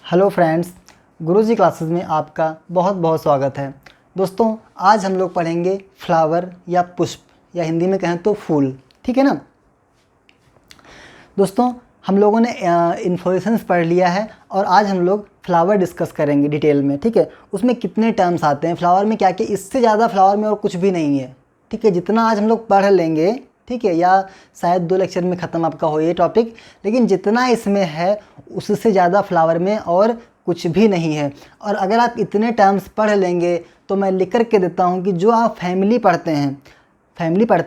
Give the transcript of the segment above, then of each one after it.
Hello friends, गुरुजी classes में आपका बहुत बहुत स्वागत है। दोस्तों, आज हम लोग पढ़ेंगे फ्लावर या पुष्प या हिंदी में कहें तो फूल। ठीक है ना दोस्तों, हम लोगों ने इन्फॉर्मेशंस पढ़ लिया है और आज हम लोग फ्लावर डिस्कस करेंगे डिटेल में। ठीक है, उसमें कितने टर्म्स आते हैं फ्लावर में, क्या क्या, इससे ज़्यादा फ्लावर में और कुछ भी नहीं है। ठीक है, जितना आज हम लोग पढ़ लेंगे, ठीक है, या शायद 2 लेक्चर में ख़त्म आपका हो ये टॉपिक, लेकिन जितना इसमें है उससे ज़्यादा फ्लावर में और कुछ भी नहीं है। और अगर आप इतने टर्म्स पढ़ लेंगे तो मैं लिख कर के देता हूँ कि जो आप फैमिली पढ़ते हैं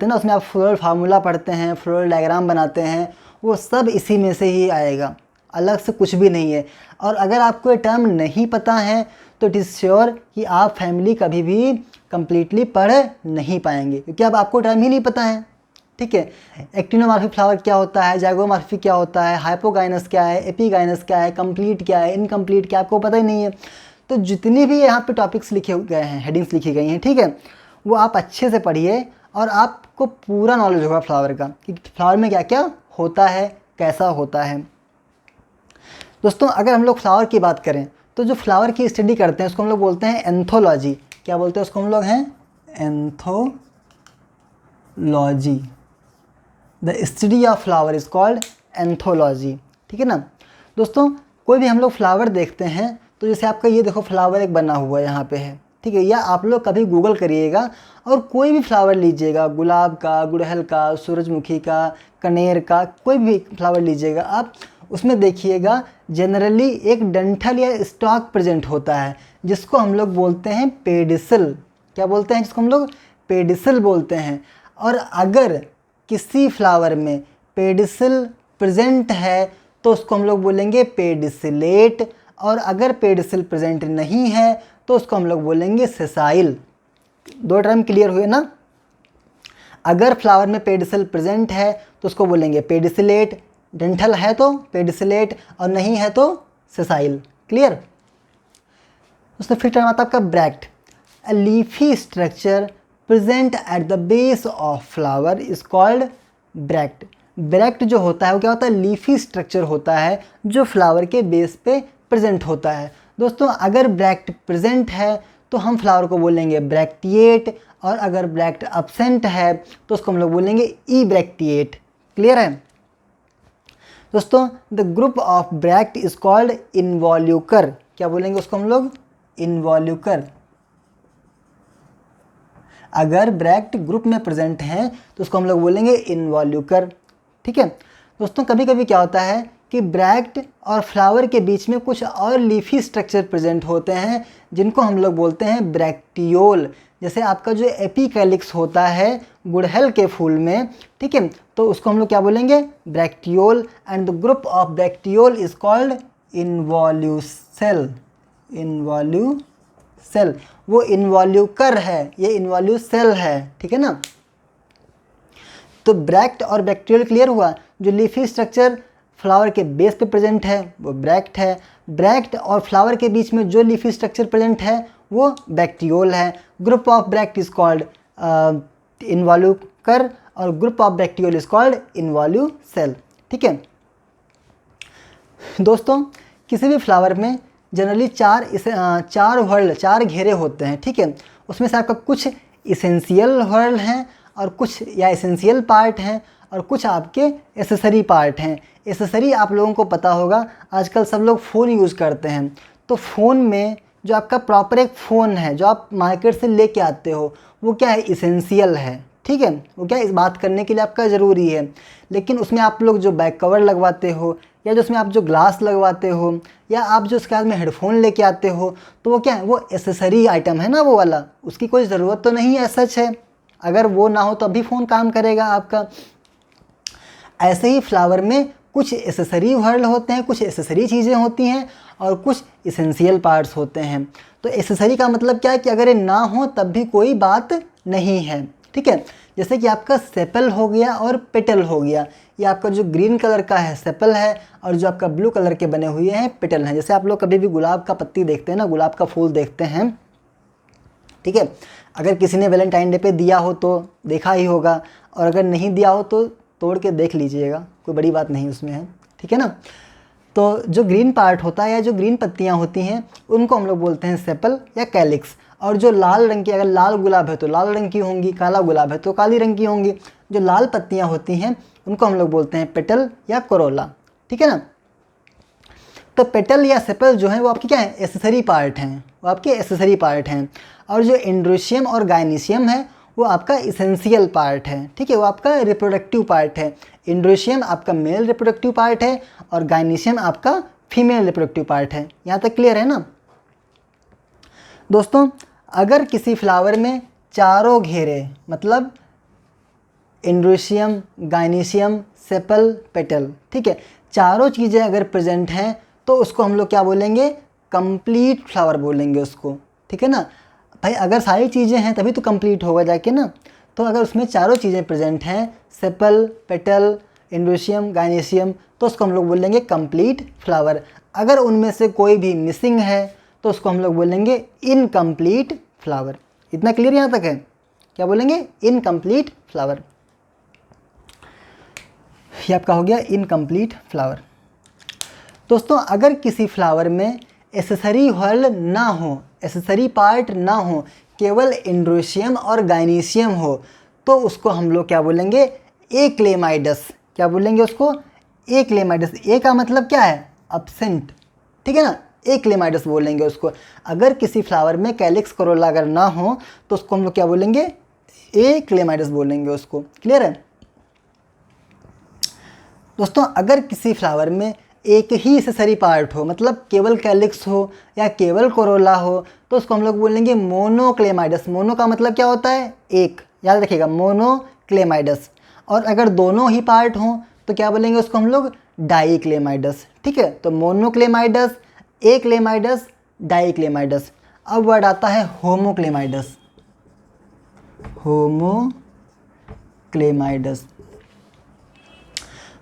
ना, उसमें आप फ्लोरल फार्मूला पढ़ते हैं, फ्लोरल डायग्राम बनाते हैं, वो सब इसी में से ही आएगा, अलग से कुछ भी नहीं है। और अगर आपको ये टर्म नहीं पता है तो इट इज़ श्योर कि आप फैमिली कभी भी कंप्लीटली पढ़ नहीं पाएंगे, क्योंकि अब आपको टर्म ही नहीं पता है। ठीक है, एक्टिनोमॉर्फिक फ्लावर क्या होता है, जाइगोमॉर्फिक क्या होता है, हाइपोगाइनस क्या है, एपीगाइनस क्या है, कंप्लीट क्या है, इनकम्प्लीट क्या है, आपको पता ही नहीं है। तो जितनी भी यहाँ पे टॉपिक्स लिखे गए हैं, हेडिंग्स लिखी गई हैं, ठीक है, वो आप अच्छे से पढ़िए और आपको पूरा नॉलेज होगा फ्लावर का कि फ्लावर में क्या क्या होता है, कैसा होता है। दोस्तों, अगर हम लोग फ्लावर की बात करें तो जो फ्लावर की स्टडी करते हैं उसको हम लोग बोलते हैं एंथोलॉजी। क्या बोलते हैं उसको हम लोग? हैं anthology. The study of flower is called anthology. ठीक है ना दोस्तों, कोई भी हम लोग फ्लावर देखते हैं तो जैसे आपका ये देखो फ्लावर एक बना हुआ यहाँ पे है, ठीक है, या आप लोग कभी गूगल करिएगा और कोई भी फ्लावर लीजिएगा, गुलाब का, गुड़हल का, सूरजमुखी का, कनेर का, कोई भी फ्लावर लीजिएगा आप, उसमें देखिएगा जनरली एक डंठल या स्टॉक प्रेजेंट होता है जिसको हम लोग बोलते हैं पेडिसल। क्या बोलते हैं? जिसको हम लोग पेडिसल बोलते हैं। और अगर किसी फ्लावर में पेडिसल प्रेजेंट है तो उसको हम लोग बोलेंगे पेडिसिलेट, और अगर पेडिसल प्रेजेंट नहीं है तो उसको हम लोग बोलेंगे सेसाइल। 2 टर्म क्लियर हुए ना? अगर फ्लावर में पेडिसल प्रेजेंट है तो उसको बोलेंगे पेडिसिलेट, डंठल है तो पेडिसिलेट और नहीं है तो सेसाइल। क्लियर? उसमें फिर टर्म आता है आपका bract. A leafy structure present at the base of flower is called bract. Bract जो होता है वो क्या होता है? लीफी स्ट्रक्चर होता है जो फ्लावर के बेस पे प्रेजेंट होता है। दोस्तों, अगर ब्रैक्ट प्रेजेंट है तो हम फ्लावर को बोलेंगे ब्रैक्टिएट, और अगर ब्रैक्ट अब्सेंट है तो उसको हम लोग बोलेंगे ई ब्रैक्टिएट। क्लियर है दोस्तों? The group of bract is called involucre. क्या बोलेंगे उसको हम लोग? इनवॉल्यूकर। अगर ब्रैक्ट ग्रुप में प्रेजेंट हैं तो उसको हम लोग बोलेंगे इनवॉल्यूकर। ठीक है दोस्तों, कभी कभी क्या होता है कि ब्रैक्ट और फ्लावर के बीच में कुछ और लीफी स्ट्रक्चर प्रेजेंट होते हैं जिनको हम लोग बोलते हैं ब्रैक्टियोल। जैसे आपका जो एपिकैलिक्स होता है गुड़हल के फूल में, ठीक है, तो उसको हम लोग क्या बोलेंगे? Bracteole. And the group of bracteole is called involucel. Involucel, वो इनवॉल्यूकर है, ये इनवॉल्यूसेल है। ठीक है ना? तो ब्रैक्ट और ब्रैक्टियोल क्लियर हुआ। जो लीफी स्ट्रक्चर फ्लावर के बेस पे प्रेजेंट है वो ब्रैक्ट है। ब्रैक्ट और फ्लावर के बीच में जो लीफी स्ट्रक्चर प्रेजेंट है वो ब्रैक्टियोल है। Group of bract is called involucre और group of bracteole is called involucel. ठीक है दोस्तों, किसी भी फ्लावर में जनरली 4 व्हर्ल, 4 घेरे होते हैं। ठीक है, उसमें से आपका कुछ इसेंशियल व्हर्ल हैं और कुछ या एसेंशियल पार्ट हैं और कुछ आपके एसेसरी पार्ट हैं। एसेसरी आप लोगों को पता होगा, आजकल सब लोग फ़ोन यूज़ करते हैं, तो फ़ोन में जो आपका प्रॉपर एक फ़ोन है जो आप मार्केट से लेके आते हो वो क्या है? इसेंशियल है। ठीक है, वो क्या इस बात करने के लिए आपका ज़रूरी है। लेकिन उसमें आप लोग जो बैक कवर लगवाते हो या जो उसमें आप जो ग्लास लगवाते हो या आप जो उसके बाद में हेडफोन लेके आते हो, तो वो क्या है? वो एसेसरी आइटम है ना, वो वाला, उसकी कोई ज़रूरत तो नहीं है सच है। अगर वो ना हो तो अभी फ़ोन काम करेगा आपका। ऐसे ही फ्लावर में कुछ एसेसरी वर्ड होते हैं, कुछ एसेसरी चीज़ें होती हैं और कुछ इसेंशियल पार्ट्स होते हैं। तो एसेसरी का मतलब क्या है कि अगर ये ना हो तब भी कोई बात नहीं है। ठीक है, जैसे कि आपका सेपल हो गया और पेटल हो गया। ये आपका जो ग्रीन कलर का है सेपल है और जो आपका ब्लू कलर के बने हुए हैं पेटल हैं। जैसे आप लोग कभी भी गुलाब का पत्ती देखते हैं ना, गुलाब का फूल देखते हैं, ठीक है, अगर किसी ने वैलेंटाइन डे पे दिया हो तो देखा ही होगा, और अगर नहीं दिया हो तो तोड़ के देख लीजिएगा, कोई बड़ी बात नहीं उसमें है। ठीक है ना? तो जो ग्रीन पार्ट होता है या जो ग्रीन पत्तियाँ होती हैं उनको हम लोग बोलते हैं सेपल या कैलिक्स। और जो लाल रंग की, अगर लाल गुलाब है तो लाल रंग की होंगी, काला गुलाब है तो काली रंग की होंगी। जो लाल पत्तियाँ होती हैं उनको हम लोग बोलते हैं पेटल या कोरोला, ठीक है ना। तो पेटल या सेपल जो है वो आपकी क्या है, एसेसरी पार्ट हैं, वो आपके एसेसरी पार्ट हैं। और जो एंड्रोशियम और गायनीशियम है वो आपका इसेंशियल पार्ट है, ठीक है, वो आपका रिप्रोडक्टिव पार्ट है। एंड्रोशियम आपका मेल रिप्रोडक्टिव पार्ट है और गायनीशियम आपका फीमेल रिप्रोडक्टिव पार्ट है। यहाँ तक क्लियर है ना दोस्तों। अगर किसी फ्लावर में चारों घेरे, मतलब एंड्रोशियम, गायनीशियम, सेपल, पेटल, ठीक है, चारों चीज़ें अगर प्रेजेंट हैं तो उसको हम लोग क्या बोलेंगे, कंप्लीट फ्लावर बोलेंगे उसको, ठीक है ना भाई। अगर सारी चीज़ें हैं तभी तो कंप्लीट होगा जाके ना। तो अगर उसमें चारों चीज़ें प्रेजेंट हैं, सेपल, पेटल, एंड्रोशियम, गायनीशियम, तो उसको हम लोग बोलेंगे कंप्लीट फ्लावर। अगर उनमें से कोई भी मिसिंग है तो उसको हम लोग बोलेंगे इनकम्प्लीट फ्लावर। इतना क्लियर यहाँ तक है? क्या बोलेंगे, इनकम्प्लीट फ्लावर। ये आपका हो गया इनकम्प्लीट फ्लावर। दोस्तों अगर किसी फ्लावर में एसेसरी व्हर्ल ना हो, एसेसरी पार्ट ना हो, केवल एंड्रोशियम और गायनीशियम हो, तो उसको हम लोग क्या बोलेंगे, एक्लेमाइडस। क्या बोलेंगे उसको, एक्लेमाइडस। ए का मतलब क्या है, अब्सेंट, ठीक है ना, एक्लेमाइडस बोलेंगे उसको। अगर किसी फ्लावर में कैलिक्स कोरोला अगर ना हो तो उसको हम लोग क्या बोलेंगे, एक्लेमाइडस बोलेंगे उसको। क्लियर है दोस्तों। अगर किसी फ्लावर में एक ही एसेसरी पार्ट हो, मतलब केवल कैलिक्स हो या केवल कोरोला हो, तो उसको हम लोग बोलेंगे मोनोक्लेमाइडस। मोनो का मतलब क्या होता है, एक, याद रखिएगा, मोनोक्लेमाइडस। और अगर दोनों ही पार्ट हों तो क्या बोलेंगे उसको हम लोग, डाईक्लेमाइडस, ठीक है। तो मोनोक्लेमाइडस, एक्लेमाइडस, डाईक्लेमाइडस। अब वर्ड आता है होमोक्लेमाइडस। होमोक्लेमाइडस।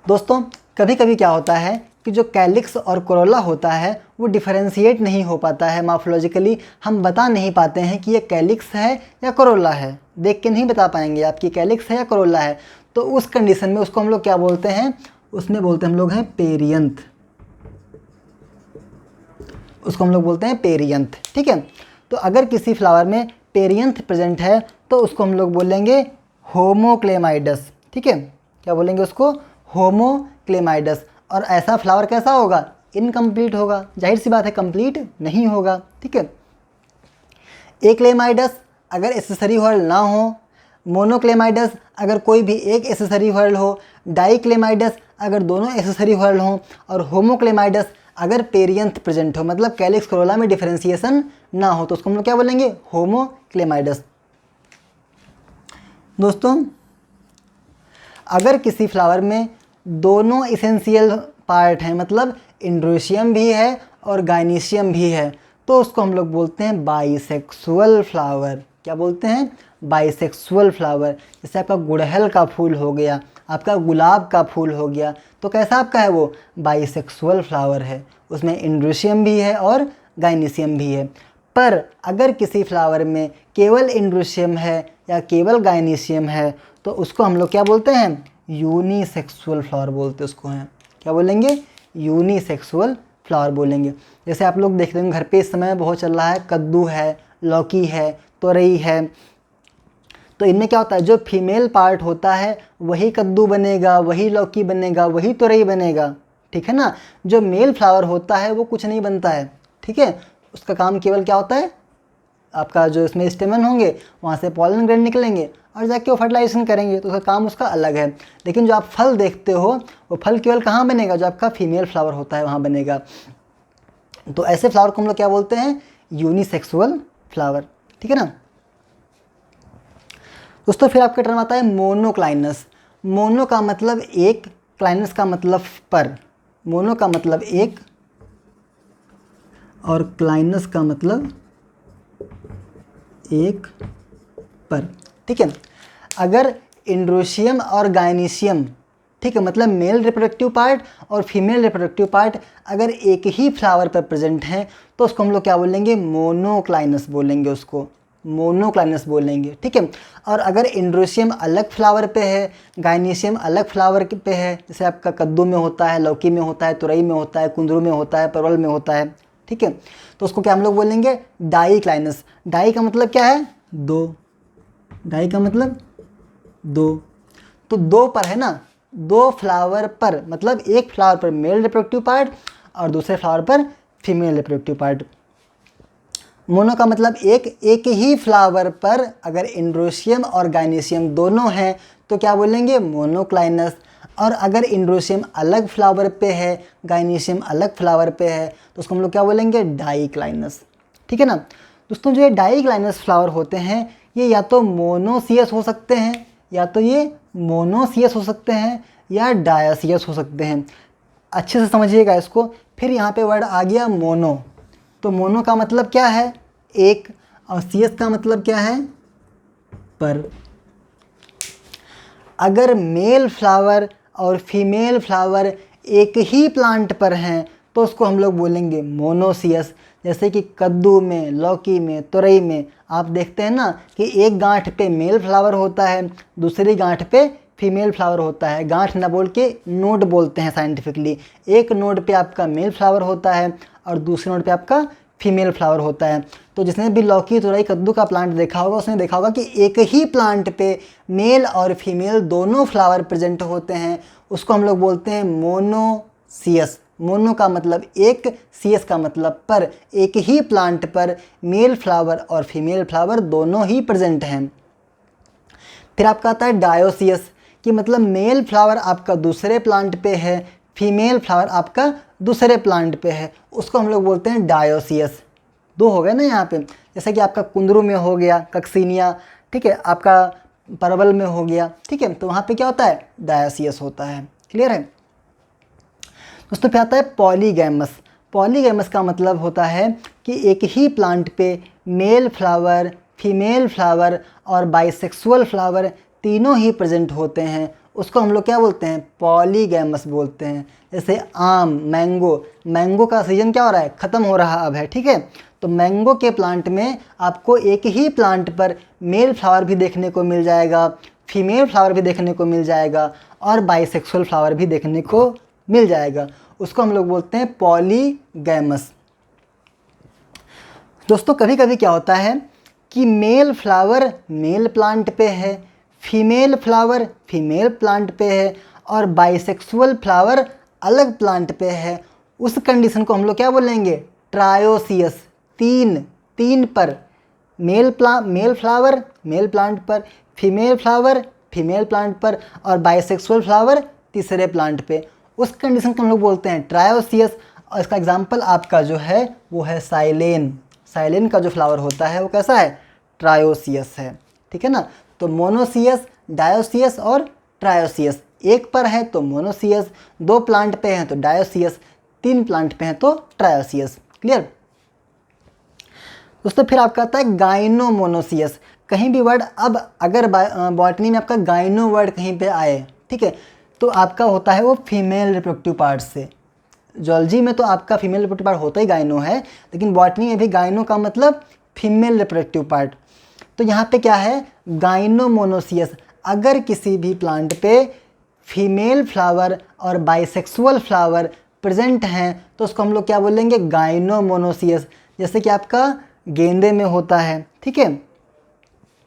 दोस्तों कभी कभी क्या होता है कि जो कैलिक्स और कोरोला होता है वो डिफरेंशिएट नहीं हो पाता है मॉर्फोलॉजिकली। हम बता नहीं पाते हैं कि ये कैलिक्स है या कोरोला है, देख के नहीं बता पाएंगे आप कि कैलिक्स है या कोरोला है। तो उस कंडीशन में उसको हम लोग क्या बोलते हैं, उसमें बोलते हैं हम लोग हैं पेरियंथ। उसको हम लोग बोलते हैं पेरियंथ, ठीक है। तो अगर किसी फ्लावर में पेरियंथ प्रेजेंट है तो उसको हम लोग बोलेंगे होमोक्लेमाइडस, ठीक है। क्या बोलेंगे उसको, होमोक्लेमाइडस। और ऐसा फ्लावर कैसा होगा, इनकम्प्लीट होगा, जाहिर सी बात है कंप्लीट नहीं होगा, ठीक है। एक्लेमाइडस अगर एसेसरी व्हर्ल ना हो, मोनोक्लेमाइडस अगर कोई भी एक एसेसरी व्हर्ल हो, डाईक्लेमाइडस अगर दोनों एसेसरी व्हर्ल हों, और होमोक्लेमाइडस अगर पेरियंथ प्रेजेंट हो, मतलब कैलिक्स कोरोला में डिफरेंशिएशन ना हो, तो उसको हम लोग क्या बोलेंगे, होमोक्लेमाइडस। दोस्तों अगर किसी फ्लावर में दोनों इसेंशियल पार्ट हैं, मतलब एंड्रोशियम भी है और गायनीशियम भी है, तो उसको हम लोग बोलते हैं बाइसेक्सुअल फ्लावर। क्या बोलते हैं, बाइसेक्सुअल फ्लावर। जैसे आपका गुड़हल का फूल हो गया, आपका गुलाब का फूल हो गया, तो कैसा आपका है वो, बाइसेक्सुअल फ्लावर है, उसमें एंड्रोशियम भी है और गायनीशियम भी है। पर अगर किसी फ्लावर में केवल एंड्रोशियम है या केवल गायनीशियम है तो उसको हम लोग क्या बोलते हैं, यूनिसेक्सुअल फ्लावर बोलते उसको हैं। क्या बोलेंगे, यूनिसेक्सुअल फ्लावर बोलेंगे। जैसे आप लोग देखते हैं घर पे इस समय बहुत चल रहा है, कद्दू है, लौकी है, तोरई है, तो इनमें क्या होता है, जो फीमेल पार्ट होता है वही कद्दू बनेगा, वही लौकी बनेगा, वही तोरई बनेगा, ठीक है ना। जो मेल फ्लावर होता है वो कुछ नहीं बनता है, ठीक है। उसका काम केवल क्या होता है, आपका जो इसमें स्टेमन होंगे वहाँ से पॉलन ग्रेन निकलेंगे और जाके वो फर्टिलाइजेशन करेंगे, तो उसका काम उसका अलग है। लेकिन जो आप फल देखते हो वो फल केवल कहाँ बनेगा, जो आपका फीमेल फ्लावर होता है वहाँ बनेगा। तो ऐसे फ्लावर को हम लोग क्या बोलते हैं, यूनिसेक्सुअल फ्लावर, ठीक है ना। दोस्तों फिर आपका टर्म आता है मोनोक्लाइनस। मोनो का मतलब एक, क्लाइनस का मतलब पर। मोनो का मतलब एक और क्लाइनस का मतलब एक पर, ठीक है। अगर एंड्रोशियम और गायनीशियम, ठीक है, मतलब मेल रिप्रोडक्टिव पार्ट और फीमेल रिप्रोडक्टिव पार्ट अगर एक ही फ्लावर पर प्रेजेंट हैं तो उसको हम लोग क्या बोलेंगे, मोनोक्लाइनस बोलेंगे उसको। मोनोक्लाइनस बोलेंगे, ठीक है। और अगर इंड्रोशियम अलग फ्लावर पे है, गाइनीशियम अलग फ्लावर पे है, जैसे आपका कद्दू में होता है, लौकी में होता है, तुरई में होता है, कुंदरू में होता है, परवल में होता है, ठीक है, तो उसको क्या हम लोग बोलेंगे, डाइक्लाइनस। डाई का मतलब क्या है, दो, डाई का मतलब दो, तो दो पर है ना, दो फ्लावर पर, मतलब एक फ्लावर पर मेल रिप्रोडक्टिव पार्ट और दूसरे फ्लावर पर फीमेल रिप्रोडक्टिव पार्ट। मोनो का मतलब एक ही फ्लावर पर अगर इंड्रोशियम और गाइनीशियम दोनों हैं तो क्या बोलेंगे, मोनोक्लाइनस। और अगर इंड्रोशियम अलग फ्लावर पे है, गाइनीशियम अलग फ्लावर पे है, तो उसको हम लोग क्या बोलेंगे, डाइक्लाइनस, ठीक है ना। दोस्तों जो ये डाइक्लाइनस फ्लावर होते हैं ये या तो मोनोसियस हो सकते हैं, या तो ये मोनोसियस हो सकते हैं, या डायोसियस हो सकते हैं। अच्छे से समझिएगा इसको। फिर यहाँ पे वर्ड आ गया मोनो, तो मोनो का मतलब क्या है, एक, और सियस का मतलब क्या है, पर। अगर मेल फ्लावर और फीमेल फ्लावर एक ही प्लांट पर हैं तो उसको हम लोग बोलेंगे मोनोसियस। जैसे कि कद्दू में, लौकी में, तुरई में आप देखते हैं ना कि एक गांठ पे मेल फ्लावर होता है, दूसरी गांठ पे फीमेल फ्लावर होता है। गांठ ना बोल के नोड बोलते हैं साइंटिफिकली। एक नोड पे आपका मेल फ्लावर होता है और दूसरे नोड पे आपका फीमेल फ्लावर होता है। तो जिसने भी लौकी, तुरई, कद्दू का प्लांट देखा होगा उसने देखा होगा कि एक ही प्लांट पे मेल और फीमेल दोनों फ्लावर प्रेजेंट होते हैं, उसको हम लोग बोलते हैं मोनोसियस। मोनो का मतलब एक, सियस का मतलब पर, एक ही प्लांट पर मेल फ्लावर और फीमेल फ्लावर दोनों ही प्रेजेंट हैं। फिर आपका आता है डायोसियस, कि मतलब मेल फ्लावर आपका दूसरे प्लांट पे है, फीमेल फ्लावर आपका दूसरे प्लांट पे है, उसको हम लोग बोलते हैं डायोसियस। दो हो गए ना यहाँ पे, जैसे कि आपका कुंदरू में हो गया कक्सिनिया, ठीक है, आपका परवल में हो गया, ठीक है, तो वहाँ पे क्या होता है, डायोसियस होता है। क्लियर है दोस्तों। फिर आता है पॉलीगैमस। पॉलीगैमस का मतलब होता है कि एक ही प्लांट पे मेल फ्लावर, फीमेल फ्लावर और बाइसेक्सुअल फ्लावर तीनों ही प्रेजेंट होते हैं, उसको हम लोग क्या बोलते हैं, पॉलीगैमस बोलते हैं। जैसे आम, मैंगो, मैंगो का सीज़न क्या हो रहा है, ख़त्म हो रहा अब है, ठीक है, तो मैंगो के प्लांट में आपको एक ही प्लांट पर मेल फ्लावर भी देखने को मिल जाएगा, फीमेल फ्लावर भी देखने को मिल जाएगा और बाइसेक्सुअल फ्लावर भी देखने को मिल जाएगा, उसको हम लोग बोलते हैं पॉलीगैमस। दोस्तों कभी कभी क्या होता है कि मेल फ्लावर मेल प्लांट पे है, फीमेल फ्लावर फीमेल प्लांट पे है और बाइसेक्सुअल फ्लावर अलग प्लांट पे है, उस कंडीशन को हम लोग क्या बोलेंगे, ट्रायोसियस। तीन पर मेल फ्लावर मेल प्लांट पर, फीमेल फ्लावर फीमेल प्लांट पर और बाइसेक्सुअल फ्लावर तीसरे प्लांट पे, उस कंडीशन को हम लोग बोलते हैं ट्रायोसियस। और इसका एग्जांपल आपका जो है वो है साइलेन। साइलेन का जो फ्लावर होता है वो कैसा है, ट्रायोसियस है, ठीक है ना। तो मोनोसियस, डायोसियस और ट्रायोसियस। एक पर है तो मोनोसियस, दो प्लांट पे हैं तो डायोसियस, तीन प्लांट पे हैं तो ट्रायोसियस। क्लियर दोस्तों। फिर आपका आता है गाइनोमोनोसियस। कहीं भी वर्ड, अब अगर बॉटनी में आपका गाइनो वर्ड कहीं पे आए, ठीक है, तो आपका होता है वो फीमेल रिप्रोडक्टिव पार्ट से। जूलॉजी में तो आपका फीमेल रिप्रोडक्टिव पार्ट होता ही गाइनो है, लेकिन बॉटनी में भी गाइनो का मतलब फीमेल रिप्रोडक्टिव पार्ट। तो यहाँ पे क्या है, गाइनोमोनोसियस। अगर किसी भी प्लांट पे फीमेल फ्लावर और बाइसेक्सुअल फ्लावर प्रेजेंट हैं तो उसको हम लोग क्या बोलेंगे, गाइनोमोनोसियस। जैसे कि आपका गेंदे में होता है, ठीक है,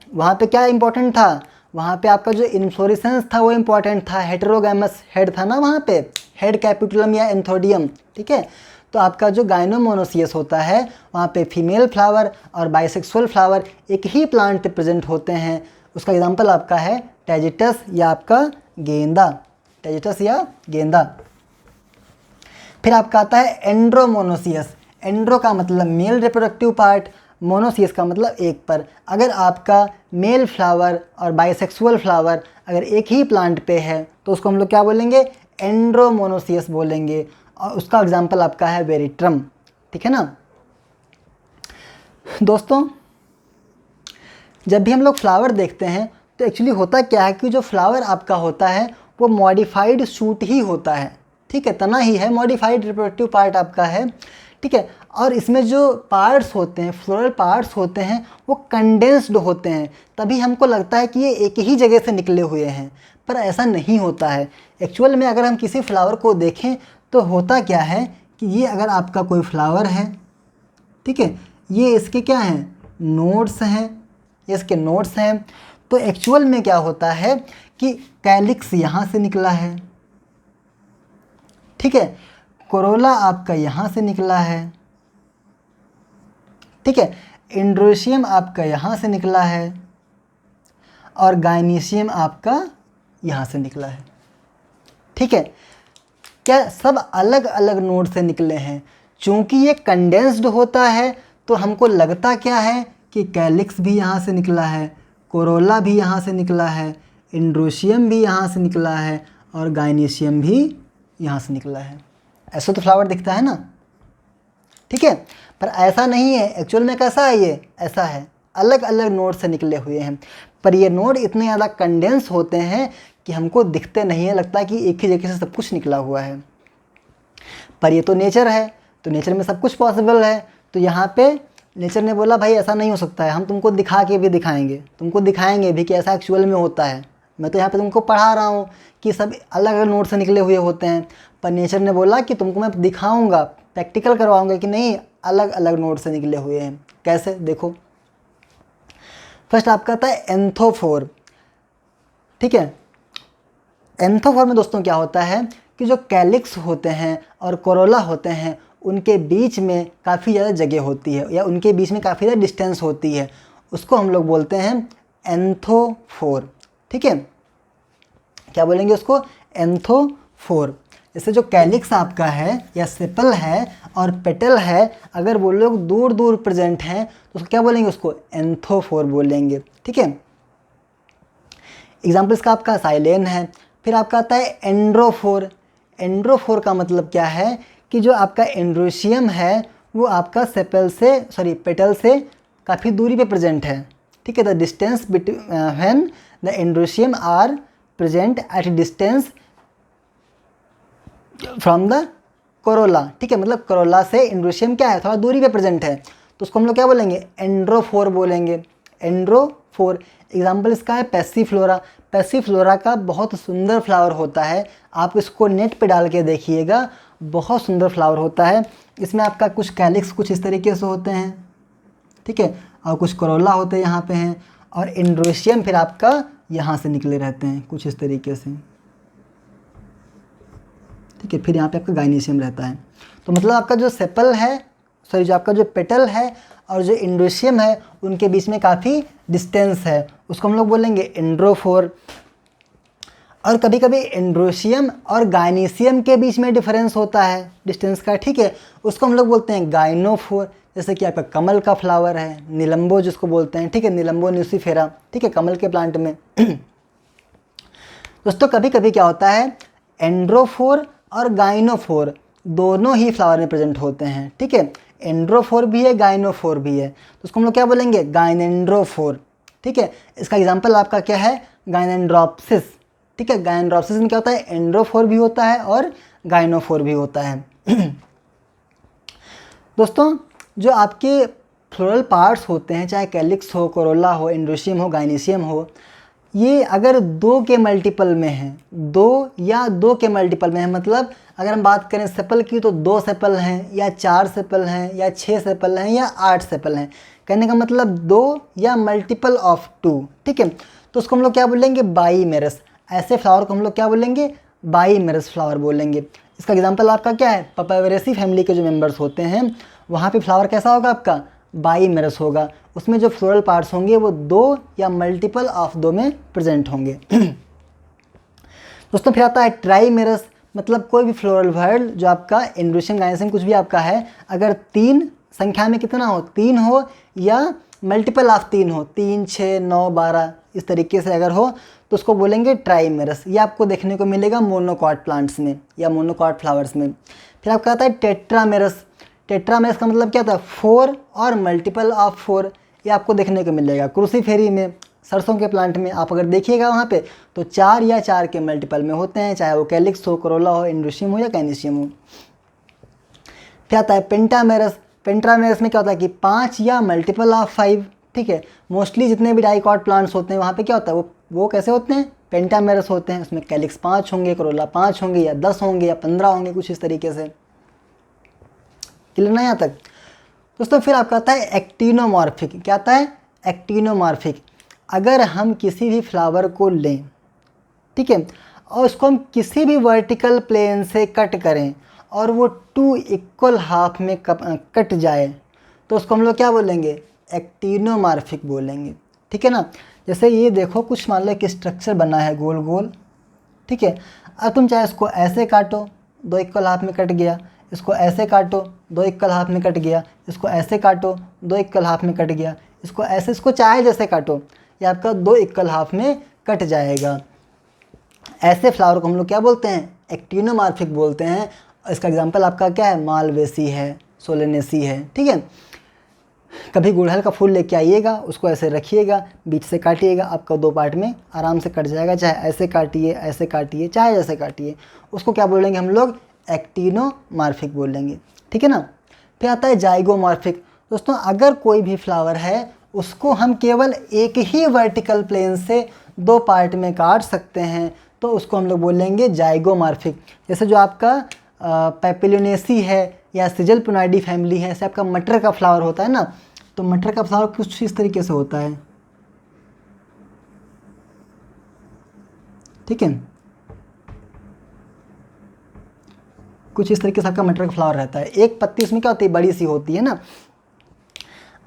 वहाँ पे क्या इंपॉर्टेंट था, वहाँ पे आपका जो इन्फ्लोरेसेंस था वो इंपॉर्टेंट था, हेटेरोगैमस हेड था ना वहाँ पे, हेड कैपिटुलम या एंथोडियम, ठीक है। तो आपका जो गाइनोमोनोसियस होता है वहाँ पे फीमेल फ्लावर और बाइसेक्सुअल फ्लावर एक ही प्लांट पे प्रेजेंट होते हैं, उसका एग्जांपल आपका है टैजिटस या आपका गेंदा, टैजिटस या गेंदा। फिर आपका आता है एंड्रोमोनोसियस। एंड्रो का मतलब मेल रिप्रोडक्टिव पार्ट, मोनोसियस का मतलब एक पर। अगर आपका मेल फ्लावर और बाइसेक्सुअल फ्लावर अगर एक ही प्लांट पे है तो उसको हम लोग क्या बोलेंगे, एंड्रोमोनोसियस बोलेंगे, और उसका एग्जांपल आपका है वेरिट्रम, ठीक है ना। दोस्तों जब भी हम लोग फ्लावर देखते हैं तो एक्चुअली होता क्या है कि जो फ्लावर आपका होता है वो मॉडिफाइड शूट ही होता है, ठीक है, तना ही है, मॉडिफाइड रिप्रोडक्टिव पार्ट आपका है, ठीक है। और इसमें जो पार्ट्स होते हैं, फ्लोरल पार्ट्स होते हैं, वो कंडेंस्ड होते हैं, तभी हमको लगता है कि ये एक ही जगह से निकले हुए हैं, पर ऐसा नहीं होता है। एक्चुअल में अगर हम किसी फ्लावर को देखें तो होता क्या है कि ये अगर आपका कोई फ्लावर है, ठीक है, ये इसके क्या हैं, नोड्स हैं, ये इसके नोड्स हैं, तो एक्चुअल में क्या होता है कि कैलिक्स यहाँ से निकला है, ठीक है, कोरोला आपका यहाँ से निकला है, ठीक है, एंड्रोशियम आपका यहाँ से निकला है, और गाइनीशियम आपका यहाँ से निकला है, ठीक है। क्या सब अलग अलग नोड से निकले हैं? चूँकि ये कंडेंस्ड होता है तो हमको लगता क्या है कि कैलिक्स भी यहाँ से निकला है, कोरोला भी यहाँ से निकला है, एंड्रोशियम भी यहाँ से निकला है, और गाइनीशियम भी यहाँ से निकला है। ऐसा तो फ्लावर दिखता है ना, ठीक है, पर ऐसा नहीं है। एक्चुअल में कैसा है ये? ऐसा है, अलग अलग नोड से निकले हुए हैं, पर ये नोड इतने ज़्यादा कंडेंस होते हैं कि हमको दिखते नहीं है, लगता है कि एक ही जगह से सब कुछ निकला हुआ है। पर ये तो नेचर है, तो नेचर में सब कुछ पॉसिबल है। तो यहाँ पे नेचर ने बोला भाई ऐसा नहीं हो सकता है, हम तुमको दिखा के भी दिखाएंगे, तुमको दिखाएंगे भी कि ऐसा एक्चुअल में होता है। मैं तो यहाँ पे तुमको पढ़ा रहा हूँ कि सब अलग अलग नोड से निकले हुए होते हैं, पर नेचर ने बोला कि तुमको मैं दिखाऊँगा, प्रैक्टिकल करवाऊँगा कि नहीं अलग अलग नोड से निकले हुए हैं। कैसे? देखो, फर्स्ट आपका आता है एंथोफोर, ठीक है। एंथोफोर में दोस्तों क्या होता है कि जो कैलिक्स होते हैं और कोरोला होते हैं उनके बीच में काफ़ी ज़्यादा जगह होती है, या उनके बीच में काफ़ी ज़्यादा डिस्टेंस होती है, उसको हम लोग बोलते हैं एंथोफोर, ठीक है। क्या बोलेंगे उसको? एंथोफोर। जैसे जो कैलिक्स आपका है या सेपल है और पेटल है, अगर वो लोग दूर दूर प्रेजेंट हैं तो उसको क्या बोलेंगे? उसको एंथोफोर बोलेंगे, ठीक है। एग्जाम्पल इसका आपका साइलेन है। फिर आपका आता है एंड्रोफोर। एंड्रोफोर का मतलब क्या है कि जो आपका एंड्रोशियम है वो आपका पेटल से काफ़ी दूरी पे प्रेजेंट है, ठीक है। The distance when the androecium are present at distance from the corolla, ठीक है, मतलब कोरोला से एंड्रोशियम क्या है, थोड़ा दूरी पे प्रेजेंट है, तो उसको हम लोग क्या बोलेंगे? एंड्रोफोर बोलेंगे, एंड्रोफोर। एग्जाम्पल इसका है पैसीफ्लोरा। पैसीफ्लोरा का बहुत सुंदर फ्लावर होता है, आप इसको नेट पे डाल के देखिएगा, बहुत सुंदर फ्लावर होता है। इसमें आपका कुछ कैलिक्स कुछ इस तरीके से होते हैं, ठीक है, और कुछ कोरोला होते हैं यहाँ पे हैं, और एंड्रोशियम फिर आपका यहाँ से निकले रहते हैं कुछ इस तरीके से, ठीक है। फिर यहाँ पे आपका गाइनीशियम रहता है। तो मतलब आपका जो सेपल है, जो आपका जो पेटल है और जो एंड्रोशियम है उनके बीच में काफ़ी डिस्टेंस है, उसको हम लोग बोलेंगे एंड्रोफोर। और कभी कभी एंड्रोशियम और गाइनीशियम के बीच में डिफरेंस होता है डिस्टेंस का, ठीक है, उसको हम लोग बोलते हैं गाइनोफोर। जैसे कि आपका कमल का फ्लावर है, निलंबो जिसको बोलते हैं, ठीक है, निलंबो न्यूसीफेरा, ठीक है, कमल के प्लांट में। दोस्तों कभी कभी क्या होता है, एंड्रोफोर और गाइनोफोर दोनों ही फ्लावर में प्रेजेंट होते हैं, ठीक है, एंड्रोफोर भी है, गाइनोफोर भी है, तो उसको हम लोग क्या बोलेंगे? गाइनेंड्रोफोर, ठीक है। इसका एग्जांपल आपका क्या है? गाइनेंड्रोप्सिस, ठीक है। गाइनेंड्रोप्सिस में क्या होता है? एंड्रोफोर भी होता है और गाइनोफोर भी होता है। दोस्तों जो आपके फ्लोरल पार्ट्स होते हैं, चाहे कैलिक्स हो, कोरोला हो, एंड्रोशियम हो, गाइनीशियम हो, ये अगर 2 के मल्टीपल में हैं, 2 या 2 के मल्टीपल में है, मतलब अगर हम बात करें सेपल की तो 2 सेपल हैं, या 4 सेपल हैं, या 6 सेपल हैं, या 8 सेपल हैं, कहने का मतलब 2 या मल्टीपल ऑफ 2, ठीक है। तो उसको हम लोग क्या बोलेंगे? बाईमेरस। ऐसे फ्लावर को हम लोग क्या बोलेंगे? बाईमेरस फ्लावर बोलेंगे। इसका एग्जाम्पल आपका क्या है? पपायरेसी फैमिली के जो मेम्बर्स होते हैं वहाँ पे फ्लावर कैसा होगा आपका? बाईमेरस होगा। उसमें जो फ्लोरल पार्ट्स होंगे वो 2 या मल्टीपल ऑफ 2 में प्रेजेंट होंगे। दोस्तों फिर आता है ट्राईमेरस, मतलब कोई भी फ्लोरल वर्ड जो आपका एंड्रोशियम, गाइनीशियम कुछ भी आपका है, अगर 3 संख्या में कितना हो, 3 हो या मल्टीपल ऑफ 3 हो, 3, 6, 9, 12 इस तरीके से अगर हो तो उसको बोलेंगे ट्राईमेरस। ये आपको देखने को मिलेगा मोनोकॉट प्लांट्स में या मोनोकॉट फ्लावर्स में। फिर आपका आता है टेट्रामेरस। टेट्रामेरस का मतलब क्या होता है? 4 और मल्टीपल ऑफ 4। ये आपको देखने को मिलेगा क्रूसीफेरी में, सरसों के प्लांट में आप अगर देखिएगा वहाँ पे तो 4 या 4 के मल्टीपल में होते हैं, चाहे वो कैलिक्स हो, कोरोला हो, एंड्रोशियम हो या गाइनीशियम हो। फिर आता है पेंटामेरस। पेंटामेरस में क्या होता है कि 5 या मल्टीपल ऑफ 5, ठीक है। मोस्टली जितने भी डाइकॉट प्लांट्स होते हैं वहाँ पे क्या होता है, वो कैसे होते हैं, पेंटामेरस होते हैं। उसमें कैलिक्स 5 होंगे, करोला 5 होंगे, या 10 होंगे, या 15 होंगे, कुछ इस तरीके से। क्लियर ना यहाँ तक दोस्तों। फिर आपका आता है एक्टिनोमॉर्फिक। क्या आता है, एक्टिनोमॉर्फिक। अगर हम किसी भी फ्लावर को लें, ठीक है, और उसको हम किसी भी वर्टिकल प्लेन से कट करें और वो 2 इक्वल हाफ में कट जाए, तो उसको हम लोग क्या बोलेंगे, एक्टिनोमॉर्फिक बोलेंगे, ठीक है ना। जैसे ये देखो, कुछ मान लो एक स्ट्रक्चर बना है गोल गोल, ठीक है। अब तुम चाहे इसको ऐसे काटो, 2 इक्वल हाफ में कट गया, इसको ऐसे काटो, 2 इक्वल हाफ में कट गया, इसको ऐसे काटो, 2 इक्वल हाफ में कट गया, इसको ऐसे, इसको चाहे जैसे काटो, ये आपका 2 इक्वल हाफ में कट जाएगा। ऐसे फ्लावर को हम लोग क्या बोलते हैं, एक्टिनोमॉर्फिक बोलते हैं। इसका एग्जांपल आपका क्या है, मालवेसी है, सोलेनेसी है, ठीक है। कभी गुड़हल का फूल लेके आइएगा, उसको ऐसे रखिएगा, बीच से काटिएगा, आपका 2 पार्ट में आराम से कट जाएगा। चाहे ऐसे काटिए, ऐसे काटिए, चाहे जैसे काटिए, उसको क्या बोलेंगे हम लोग, एक्टिनोमॉर्फिक बोलेंगे, ठीक है ना। फिर आता है जाइगोमॉर्फिक। दोस्तों अगर कोई भी फ्लावर है उसको हम केवल एक ही वर्टिकल प्लेन से 2 पार्ट में काट सकते हैं, तो उसको हम लोग बोलेंगे जाइगोमॉर्फिक। जैसे जो आपका पेपिलोनेसी है या सिजलपुनाइडी फैमिली है, ऐसे आपका मटर का फ्लावर होता है ना, तो मटर का फ्लावर कुछ इस तरीके से होता है, ठीक है। कुछ इस तरीके से आपका मटर का फ्लावर रहता है। एक पत्ती उसमें क्या होती है, बड़ी सी होती है ना।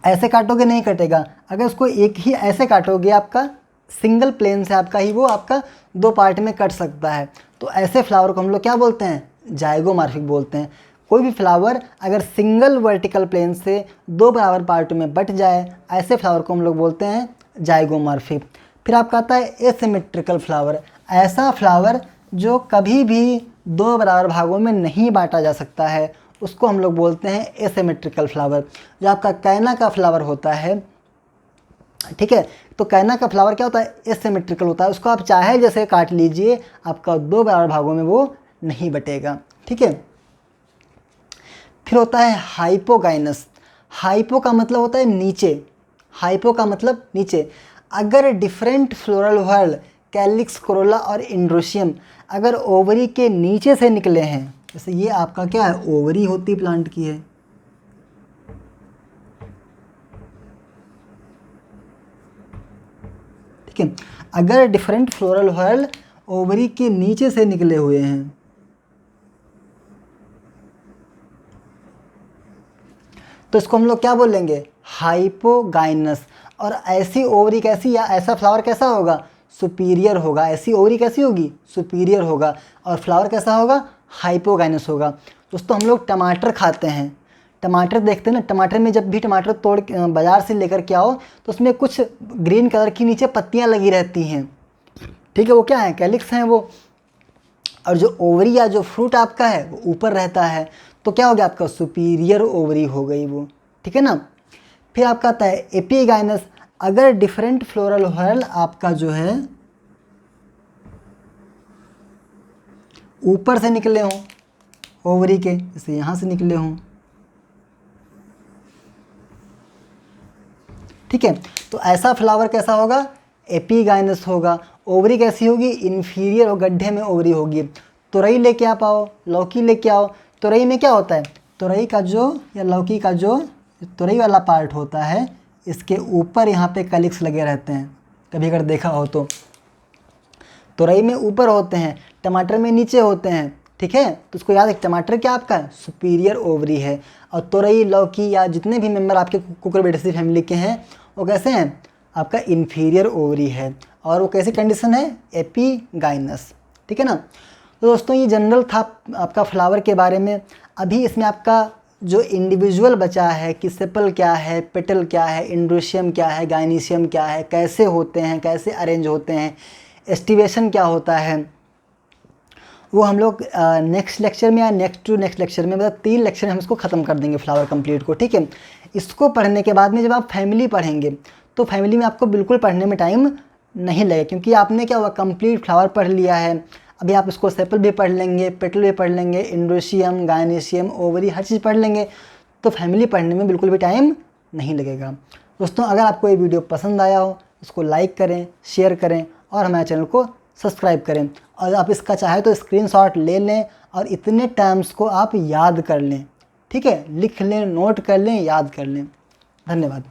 ऐसे काटोगे नहीं कटेगा, अगर उसको एक ही ऐसे काटोगे, आपका सिंगल प्लेन से आपका ही वो आपका 2 पार्ट में कट सकता है। तो ऐसे फ्लावर को हम लोग क्या बोलते हैं, जाइगोमॉर्फिक बोलते हैं। कोई भी फ्लावर अगर सिंगल वर्टिकल प्लेन से 2 बराबर पार्ट में बट जाए, ऐसे फ्लावर को हम लोग बोलते हैं जाइगोमॉर्फिक। फिर आपका आता है एसिमेट्रिकल फ्लावर। ऐसा फ्लावर जो कभी भी 2 बराबर भागों में नहीं बांटा जा सकता है, उसको हम लोग बोलते हैं एसिमेट्रिकल फ्लावर। जो आपका कैना का फ्लावर होता है, ठीक है, तो कैना का फ्लावर क्या होता है, एसिमेट्रिकल होता है। उसको आप चाहे जैसे काट लीजिए, आपका 2 बराबर भागों में वो नहीं बटेगा, ठीक है। फिर होता है हाइपोगाइनस। हाइपो का मतलब होता है नीचे, हाइपो का मतलब नीचे। अगर डिफरेंट फ्लोरल व्हर्ल, कैलिक्स, कोरोला और इंड्रोशियम अगर ओवरी के नीचे से निकले हैं, जैसे ये आपका क्या है, ओवरी होती प्लांट की है, ठीक है। अगर डिफरेंट फ्लोरल व्हर्ल ओवरी के नीचे से निकले हुए हैं, तो इसको हम लोग क्या बोलेंगे, हाइपोगाइनस। और ऐसी ओवरी कैसी, या ऐसा फ्लावर कैसा होगा, सुपीरियर होगा। ऐसी ओवरी कैसी होगी, सुपीरियर होगा, और फ्लावर कैसा होगा, हाइपोगाइनस होगा। दोस्तों हम लोग टमाटर खाते हैं, टमाटर देखते हैं ना, टमाटर में जब भी टमाटर तोड़ बाज़ार से लेकर के आओ, तो उसमें कुछ ग्रीन कलर की नीचे पत्तियां लगी रहती हैं, ठीक है। वो क्या है, कैलिक्स हैं वो। और जो ओवरी या जो फ्रूट आपका है वो ऊपर रहता है, तो क्या हो गया, आपका सुपीरियर ओवरी हो गई वो, ठीक है ना। फिर आपका आता है एपीगाइनस। अगर डिफरेंट फ्लोरल व्हर्ल आपका जो है ऊपर से निकले हों ओवरी के, जैसे यहाँ से निकले हों, ठीक है, तो ऐसा फ्लावर कैसा होगा, एपीगाइनस होगा। ओवरी कैसी होगी, इन्फीरियर और गड्ढे में ओवरी होगी। तुरई लेके आप आओ, लौकी लेके आओ, तुरई में क्या होता है, तुरई का जो या लौकी का जो तुरई वाला पार्ट होता है, इसके ऊपर यहाँ पे कैलिक्स लगे रहते हैं, कभी अगर देखा हो तो। तुरई में ऊपर होते हैं, टमाटर में नीचे होते हैं, ठीक है। तो उसको याद है, टमाटर क्या आपका सुपीरियर ओवरी है, और तुरई, लौकी या जितने भी मेंबर आपके कुकुरबिटेसी फैमिली के हैं, वो कैसे हैं, आपका इन्फीरियर ओवरी है। और वो कैसी कंडीशन है, एपीगाइनस, ठीक है ना। तो दोस्तों ये जनरल था आपका फ्लावर के बारे में। अभी इसमें आपका जो इंडिविजुअल बचा है कि सेपल क्या है, पेटल क्या है, इंड्रोशियम क्या है, गाइनीशियम क्या है, कैसे होते हैं, कैसे अरेंज होते हैं, एस्टिवेशन क्या होता है, वो हम लोग नेक्स्ट लेक्चर में या नेक्स्ट टू नेक्स्ट लेक्चर में, मतलब 3 लेक्चर में हम इसको ख़त्म कर देंगे फ्लावर कंप्लीट को, ठीक है। इसको पढ़ने के बाद में जब आप फैमिली पढ़ेंगे, तो फैमिली में आपको बिल्कुल पढ़ने में टाइम नहीं लगेगा, क्योंकि आपने क्या हुआ, कंप्लीट फ्लावर पढ़ लिया है। अभी आप इसको सेपल भी पढ़ लेंगे, पेटल भी पढ़ लेंगे, इंड्रोशियम, गायनेशियम, ओवरी, हर चीज़ पढ़ लेंगे। तो फैमिली पढ़ने में बिल्कुल भी टाइम नहीं लगेगा। दोस्तों अगर आपको ये वीडियो पसंद आया हो इसको लाइक करें, शेयर करें और हमारे चैनल को सब्सक्राइब करें। और आप इसका चाहे तो स्क्रीनशॉट ले लें और इतने टर्म्स को आप याद कर लें, ठीक है, लिख लें, नोट कर लें, याद कर लें। धन्यवाद।